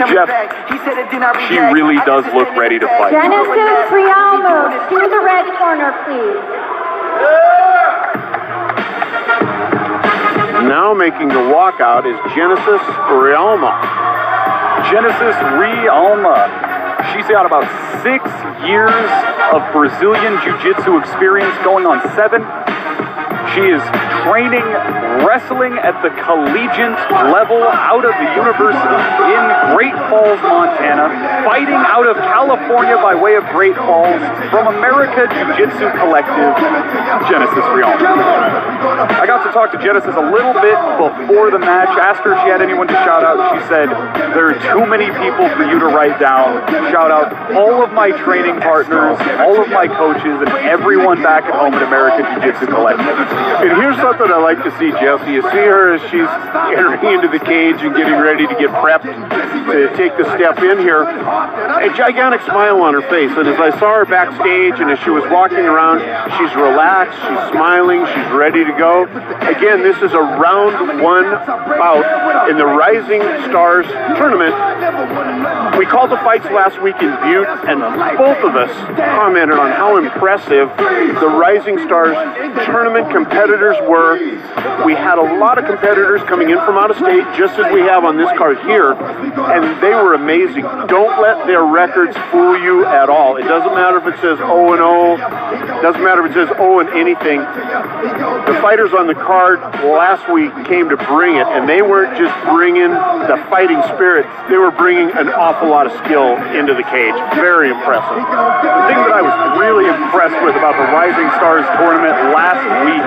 Jeff, she really does look ready to fight. Genesis Rialmo, to the red corner, please. Now making the walkout is Genesis Rialmo. Genesis Rialmo. She's got about 6 years of Brazilian Jiu-Jitsu experience, going on 7. She is training wrestling at the collegiate level out of the university in Great Falls, Montana, fighting out of California by way of Great Falls from America Jiu-Jitsu Collective, Genesis Rialmo. I got to talk to Genesis a little bit before the match, asked her if she had anyone to shout out. She said, there are too many people for you to write down. Shout out all of my training partners, all of my coaches, and everyone back at home at America Jiu-Jitsu Collective. And here's something I like to see, Jesse. You see her as she's entering into the cage and getting ready to get prepped to take the step in here. A gigantic smile on her face. And as I saw her backstage and as she was walking around, she's relaxed, she's smiling, she's ready to go. Again, this is a round 1 bout in the Rising Stars tournament. We called the fights last week in Butte, and both of us commented on how impressive the Rising Stars tournament competitors were. We had a lot of competitors coming in from out of state, just as we have on this card here, and they were amazing. Don't let their records fool you at all. It doesn't matter if it says 0-0, doesn't matter if it says 0 and anything. The fighters on the card last week came to bring it, and they weren't just bringing the fighting spirit, they were bringing an awful lot of skill into the cage. Very impressive. The thing that I was really impressed with about the Rising Stars tournament last week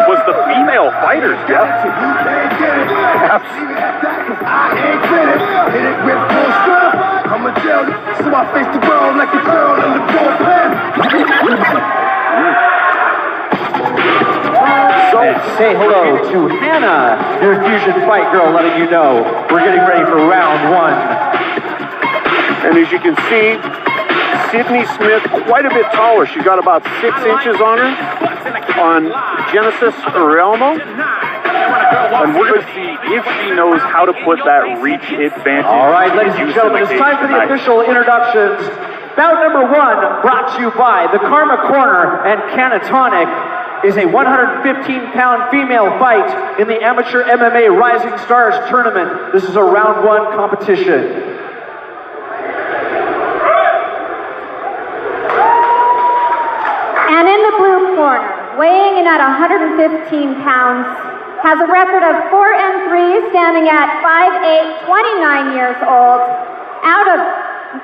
was the female fighters, Jeff. So, say hello to Hannah, your Fusion Fight Girl, letting you know we're getting ready for round 1. And as you can see, Sydney Smith, quite a bit taller. She got about 6 inches on her, on Genesis Rialmo. And we're going to see if she knows how to put that reach advantage. All right, ladies and gentlemen, it's time for the official introductions. Bout number 1, brought to you by the Karma Corner and Canatonic, is a 115-pound female fight in the Amateur MMA Rising Stars Tournament. This is a round 1 competition. And in the blue corner, weighing in at 115 pounds, has a record of 4-3, standing at 5'8", 29 years old, out of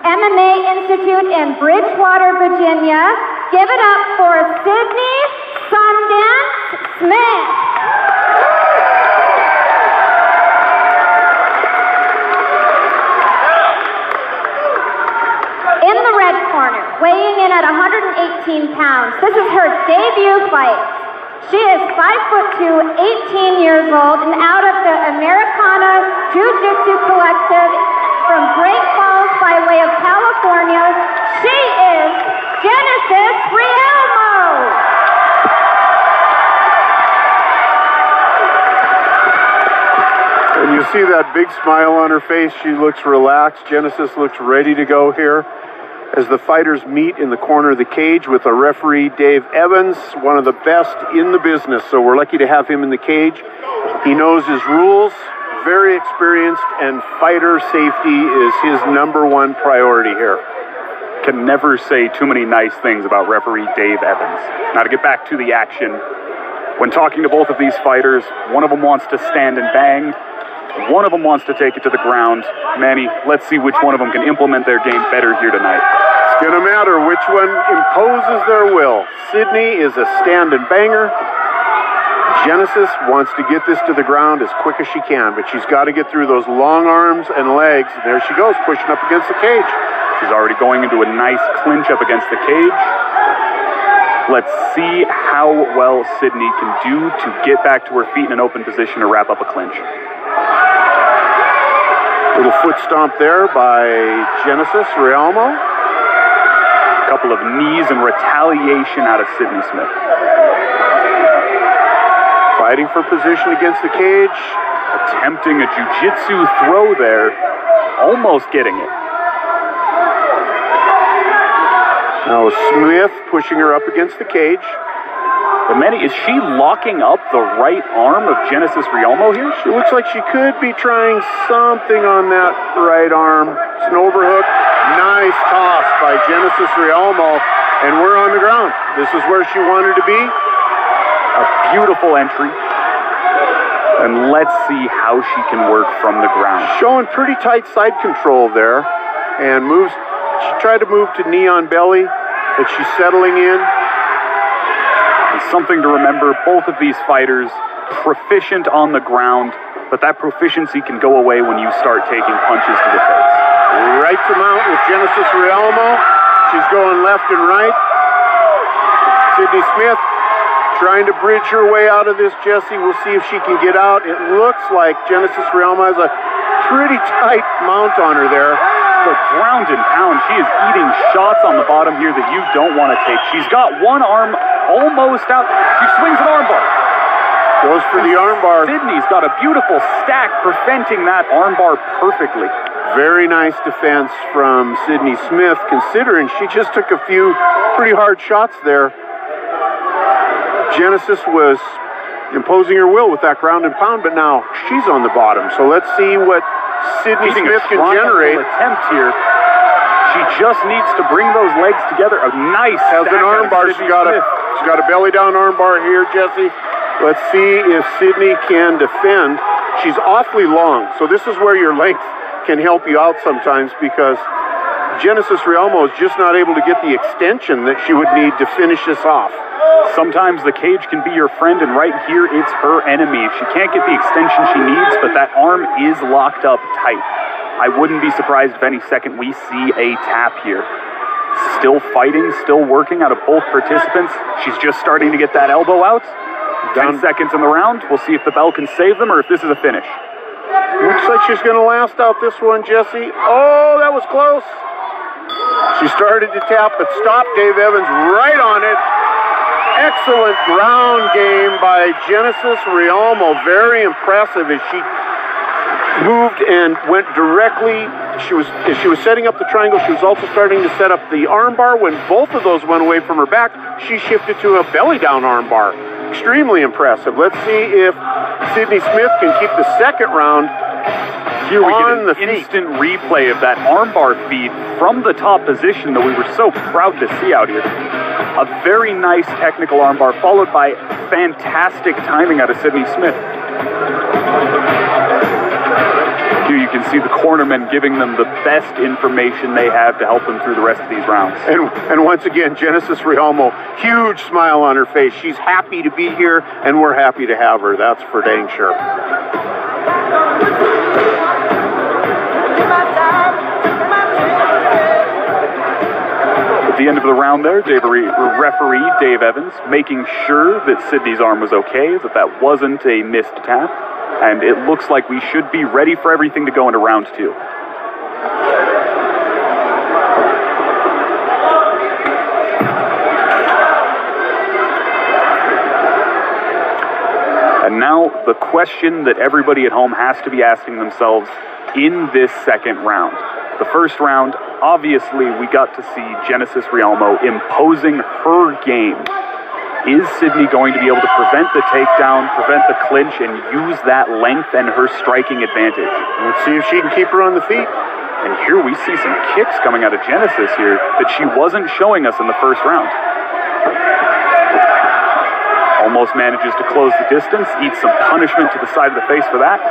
MMA Institute in Bridgewater, Virginia. Give it up for Sydney Sundance Smith. In the red corner, weighing in at 118 pounds, this is her debut fight. She is 5'2", 18 years old, and out of the Americana Jiu-Jitsu Collective from Great Falls by way of California, she is Genesis Rialmo. And you see that big smile on her face. She looks relaxed. Genesis looks ready to go here as the fighters meet in the corner of the cage with a referee, Dave Evans, one of the best in the business. So we're lucky to have him in the cage. He knows his rules, very experienced, and fighter safety is his #1 priority here. Can never say too many nice things about referee Dave Evans. Now to get back to the action, when talking to both of these fighters, one of them wants to stand and bang, one of them wants to take it to the ground. Manny, let's see which one of them can implement their game better here tonight. It's going to matter which one imposes their will. Sydney is a stand and banger. Genesis wants to get this to the ground as quick as she can, but she's got to get through those long arms and legs. There she goes, pushing up against the cage. She's already going into a nice clinch up against the cage. Let's see how well Sydney can do to get back to her feet in an open position to wrap up a clinch. Little foot stomp there by Genesis Rialmo. A couple of knees in retaliation out of Sydney Smith. Fighting for position against the cage. Attempting a jiu-jitsu throw there, almost getting it. Now Smith pushing her up against the cage. But Manny, is she locking up the right arm of Genesis Rialmo here? She looks like she could be trying something on that right arm. It's an overhook. Nice toss by Genesis Rialmo, and we're on the ground. This is where she wanted to be. A beautiful entry. And let's see how she can work from the ground. Showing pretty tight side control there, and moves. She tried to move to knee on belly, but she's settling in. It's something to remember, both of these fighters proficient on the ground, but that proficiency can go away when you start taking punches to the face. Right to mount with Genesis Rialmo. She's going left and right. Sydney Smith trying to bridge her way out of this, Jesse. We'll see if she can get out. It looks like Genesis Rialmo has a pretty tight mount on her there. But ground and pound, she is eating shots on the bottom here that you don't want to take. She's got one arm almost out. She swings an armbar. Goes for the armbar. Sydney's got a beautiful stack preventing that armbar perfectly. Very nice defense from Sydney Smith, considering she just took a few pretty hard shots there. Genesis was imposing her will with that ground and pound, but now she's on the bottom. So let's see what Sydney Smith can generate. Attempt here. She just needs to bring those legs together. A nice has an armbar. She's got a belly down armbar here, Jesse. Let's see if Sydney can defend. She's awfully long, so this is where your length can help you out sometimes, because Genesis Rialmo is just not able to get the extension that she would need to finish this off. Sometimes the cage can be your friend, and right here it's her enemy. She can't get the extension she needs, but that arm is locked up tight. I wouldn't be surprised if any second we see a tap here. Still fighting, still working out of both participants. She's just starting to get that elbow out. 10 seconds in the round. We'll see if the bell can save them or if this is a finish. Looks like she's going to last out this one, Jesse. Oh, that was close. She started to tap, but stopped Dave Evans right on it. Excellent ground game by Genesis Rialmo. Very impressive as she moved and went directly. As she was setting up the triangle, she was also starting to set up the armbar. When both of those went away from her back, she shifted to a belly down armbar. Extremely impressive. Let's see if Sydney Smith can keep the second round. Here we get an instant replay of that armbar feed from the top position that we were so proud to see out here. A very nice technical armbar, followed by fantastic timing out of Sydney Smith. Here you can see the cornermen giving them the best information they have to help them through the rest of these rounds. And once again, Genesis Rialmo, huge smile on her face. She's happy to be here, and we're happy to have her. That's for dang sure. At the end of the round there, referee Dave Evans making sure that Sydney's arm was okay, that wasn't a missed tap, and it looks like we should be ready for everything to go into round two. And now the question that everybody at home has to be asking themselves in this second round. The first round, obviously, we got to see Genesis Rialmo imposing her game. Is Sydney going to be able to prevent the takedown, prevent the clinch, and use that length and her striking advantage? Let's see if she can keep her on the feet. And here we see some kicks coming out of Genesis here that she wasn't showing us in the first round. Almost manages to close the distance, eats some punishment to the side of the face for that.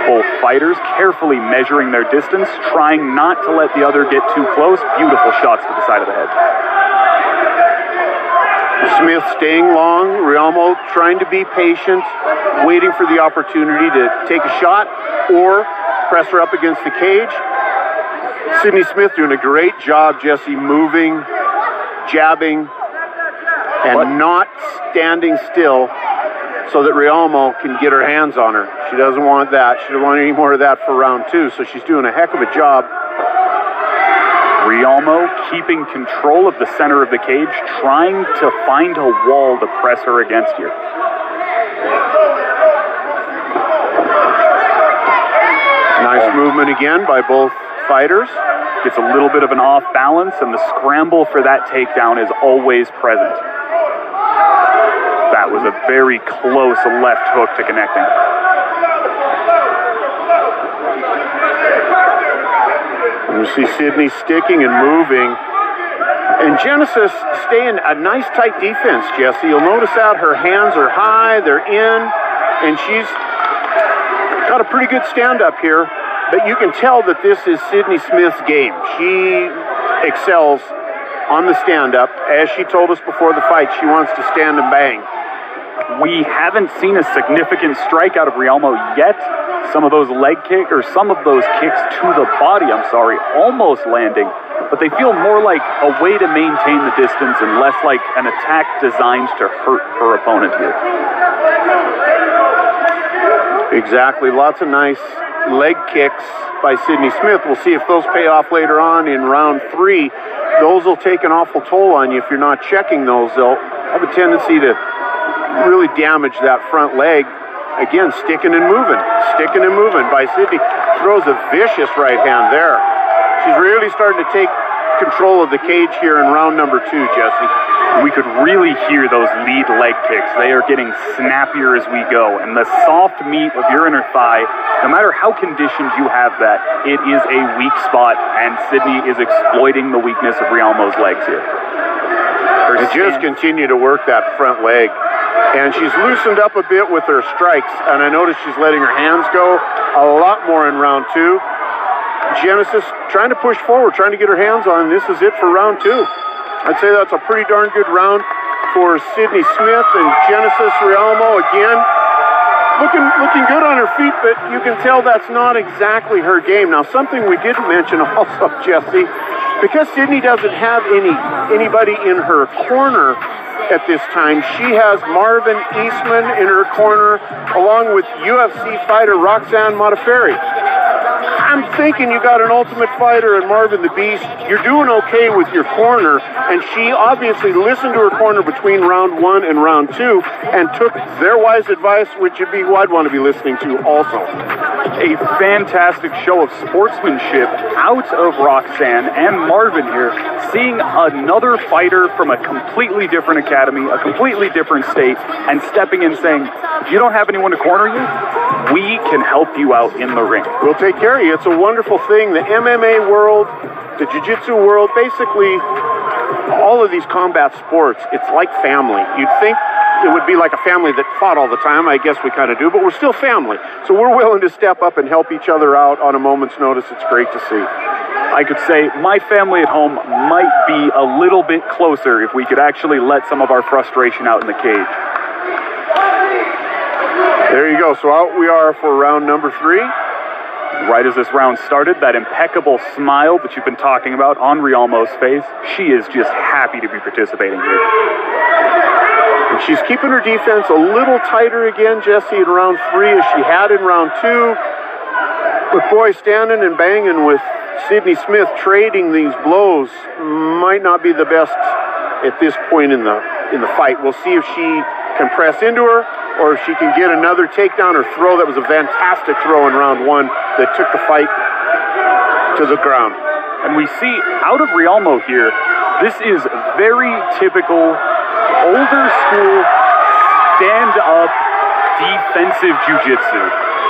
Both fighters carefully measuring their distance, trying not to let the other get too close. Beautiful shots to the side of the head. Smith staying long, Rialmo trying to be patient, waiting for the opportunity to take a shot or press her up against the cage. Sydney Smith doing a great job, Jesse, moving, jabbing, and not standing still so that Rialmo can get her hands on her. She doesn't want that. She doesn't want any more of that for round two, so she's doing a heck of a job. Rialmo keeping control of the center of the cage, trying to find a wall to press her against here. movement again by both fighters. Gets a little bit of an off balance, and the scramble for that takedown is always present. That was a very close left hook to connecting. You see Sydney sticking and moving. And Genesis staying a nice tight defense, Jesse. You'll notice that her hands are high, they're in, and she's got a pretty good stand-up here. But you can tell that this is Sydney Smith's game. She excels on the stand-up. As she told us before the fight, she wants to stand and bang. We haven't seen a significant strike out of Rialmo yet. Some of those kicks to the body, almost landing. But they feel more like a way to maintain the distance and less like an attack designed to hurt her opponent here. Exactly. Lots of nice leg kicks by Sydney Smith. We'll see if those pay off later on in round 3. Those will take an awful toll on you if you're not checking those. They'll have a tendency to really damage that front leg. Again, sticking and moving by Sydney. Throws a vicious right hand there. She's really starting to take control of the cage here in round number 2, Jesse. We could really hear those lead leg kicks. They are getting snappier as we go. And the soft meat of your inner thigh, no matter how conditioned you have that, it is a weak spot, and Sydney is exploiting the weakness of Rialmo's legs here. They just continue to work that front leg. And she's loosened up a bit with her strikes, and I notice she's letting her hands go a lot more in round 2. Genesis trying to push forward, trying to get her hands on. This is it for round 2. I'd say that's a pretty darn good round for Sydney Smith, and Genesis Rialmo again looking good on her feet, but you can tell that's not exactly her game. Now, something we didn't mention also, Jesse, because Sydney doesn't have anybody in her corner at this time, she has Marvin Eastman in her corner, along with UFC fighter Roxanne Modafferi. I'm thinking you got an Ultimate Fighter and Marvin the Beast. You're doing okay with your corner, and she obviously listened to her corner between round 1 and round 2 and took their wise advice, which would be who I'd want to be listening to also. A fantastic show of sportsmanship out of Roxanne and Marvin here, seeing another fighter from a completely different academy, a completely different state, and stepping in saying, you don't have anyone to corner you? We can help you out in the ring. We'll take care of you. It's a wonderful thing. The MMA world, the Jiu-Jitsu world, basically all of these combat sports, it's like family. You'd think it would be like a family that fought all the time. I guess we kind of do, but we're still family. So we're willing to step up and help each other out on a moment's notice. It's great to see. I could say my family at home might be a little bit closer if we could actually let some of our frustration out in the cage. There you go. So out we are for round number 3. Right as this round started, that impeccable smile that you've been talking about on Rialmo's face, she is just happy to be participating here. And she's keeping her defense a little tighter again, Jesse, in round 3 as she had in round 2. But boy, standing and banging with Sydney Smith, trading these blows might not be the best at this point in the fight. We'll see if she can press into her, or if she can get another takedown or throw. That was a fantastic throw in round 1 that took the fight to the ground. And we see out of Rialmo here, this is very typical older school stand-up defensive jiu-jitsu.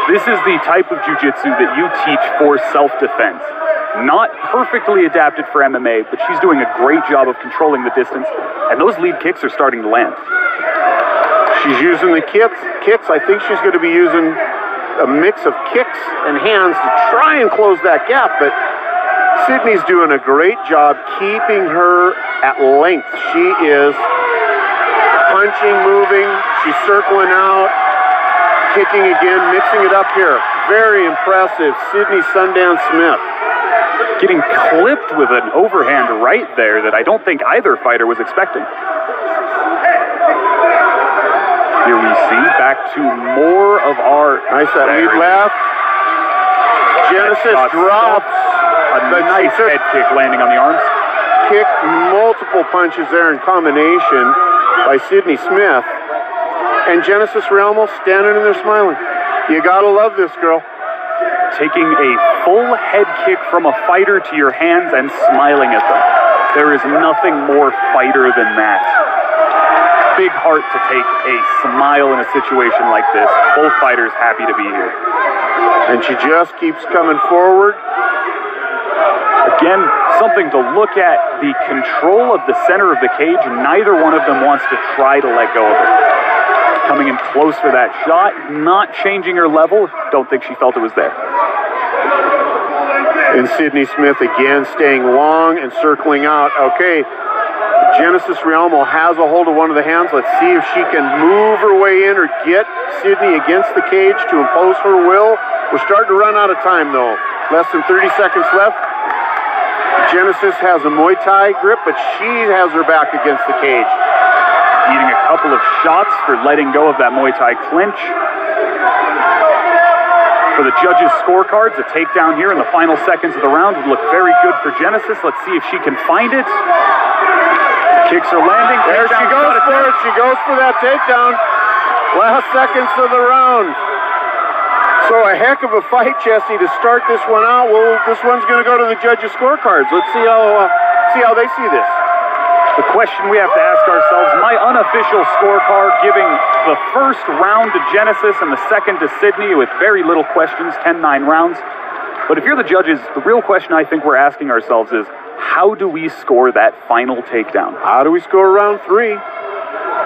This is the type of jiu-jitsu that you teach for self-defense. Not perfectly adapted for MMA, but she's doing a great job of controlling the distance, and those lead kicks are starting to land. She's using the kicks. I think she's going to be using a mix of kicks and hands to try and close that gap, but Sydney's doing a great job keeping her at length. She is punching, moving, she's circling out, kicking again, mixing it up here. Very impressive, Sydney Sundance Smith. Getting clipped with an overhand right there that I don't think either fighter was expecting. Here we see back to more of our... Nice that lead left. Genesis drops. A nice head kick landing on the arms. Kicked multiple punches there in combination by Sydney Smith. And Genesis Rialmo standing in there smiling. You gotta love this girl. taking a full head kick from a fighter to your hands and smiling at them. There is nothing more fighter than that. Big heart to take a smile in a situation like this. Both fighters happy to be here. And she just keeps coming forward. Again, something to look at, the control of the center of the cage. Neither one of them wants to try to let go of it. Coming in close for that shot, not changing her level. Don't think she felt it was there. And Sydney Smith again staying long and circling out. Okay, Genesis Rialmo has a hold of one of the hands. Let's see if she can move her way in or get Sydney against the cage to impose her will. We're starting to run out of time, though. Less than 30 seconds left. Genesis has a Muay Thai grip, but she has her back against the cage. Eating a couple of shots for letting go of that Muay Thai clinch. For the judges' scorecards, a takedown here in the final seconds of the round would look very good for Genesis. Let's see if she can find it. Kicks are landing. There she goes for it. She goes for that takedown. Last seconds of the round. So a heck of a fight, Jesse, to start this one out. Well, this one's going to go to the judges' scorecards. Let's see how they see this. The question we have to ask ourselves, my unofficial scorecard giving the first round to Genesis and the second to Sydney with very little questions, 10-9 rounds. But if you're the judges, the real question I think we're asking ourselves is, how do we score that final takedown? How do we score round 3?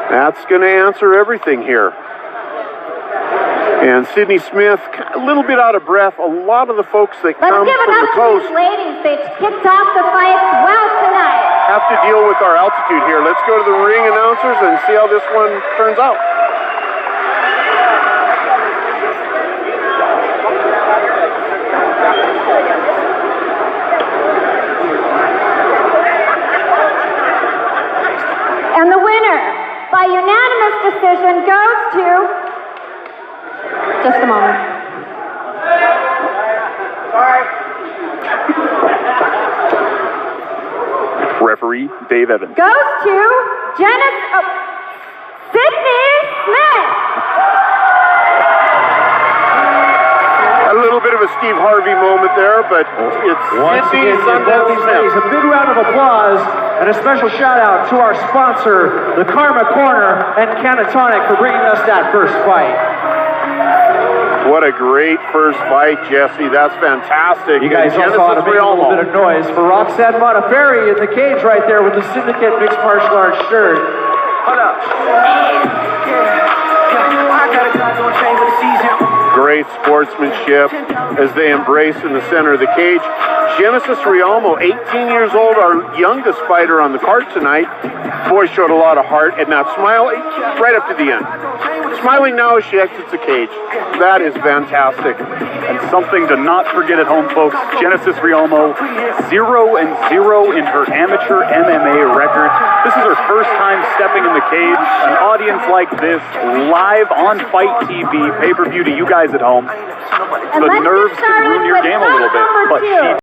That's going to answer everything here. And Sydney Smith, a little bit out of breath. A lot of the folks that come from the coast... Let's give it up to these ladies. They kicked off the fights well tonight. Have to deal with our altitude here. Let's go to the ring announcers and see how this one turns out. And the winner, by unanimous decision, goes to... Just a moment. Referee Dave Evans. Goes to Sydney Smith. A little bit of a Steve Harvey moment there, but it's Sydney Smith. A big round of applause and a special shout out to our sponsor, the Karma Corner and Canatonic, for bringing us that first fight. What a great first fight, Jesse. That's fantastic. You guys also ought to make a little bit of noise for Roxanne Modafferi in the cage right there with the Syndicate Mixed Martial Arts shirt. Hold up. Great sportsmanship as they embrace in the center of the cage. Genesis Rialmo, 18 years old, our youngest fighter on the card tonight. Boy, showed a lot of heart and that smile right up to the end. Smiling now as she exits the cage. That is fantastic. And something to not forget at home, folks. Genesis Rialmo, 0-0 in her amateur MMA record. This is her first time stepping in the cage. An audience like this, live on Fight TV, pay-per-view to you guys at home. The nerves can ruin your game a little bit, but she